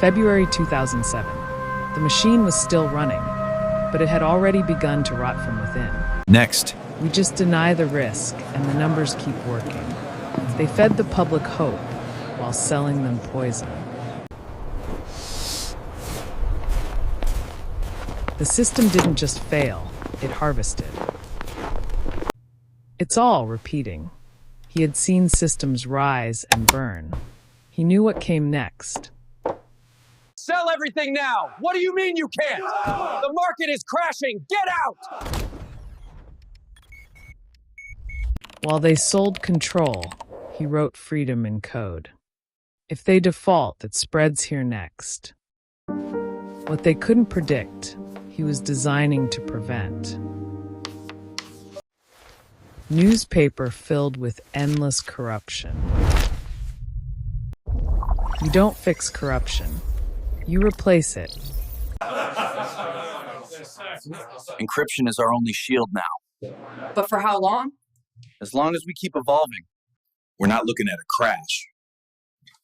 February 2007. The machine was still running, but it had already begun to rot from within. Next. We just deny the risk, and the numbers keep working. They fed the public hope while selling them poison. The system didn't just fail, it harvested. It's all repeating. He had seen systems rise and burn. He knew what came next. Sell everything now! What do you mean you can't? The market is crashing! Get out! While they sold control, he wrote freedom in code. If they default, it spreads here next. What they couldn't predict, he was designing to prevent. Newspaper filled with endless corruption. You don't fix corruption. You replace it. Encryption is our only shield now. But for how long? As long as we keep evolving. We're not looking at a crash.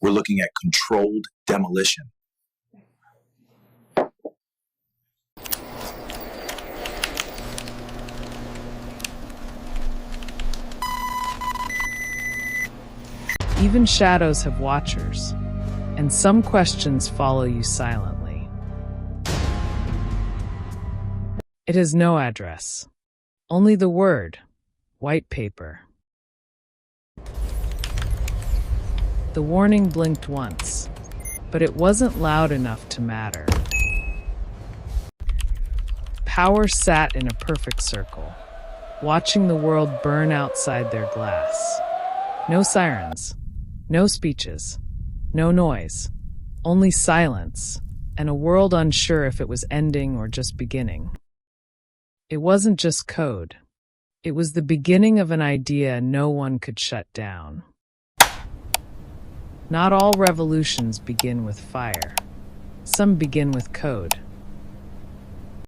We're looking at controlled demolition. Even shadows have watchers, and some questions follow you silently. It has no address, only the word, white paper. The warning blinked once, but it wasn't loud enough to matter. Power sat in a perfect circle, watching the world burn outside their glass. No sirens, no speeches, no noise, only silence, and a world unsure if it was ending or just beginning. It wasn't just code. It was the beginning of an idea no one could shut down. Not all revolutions begin with fire. Some begin with code.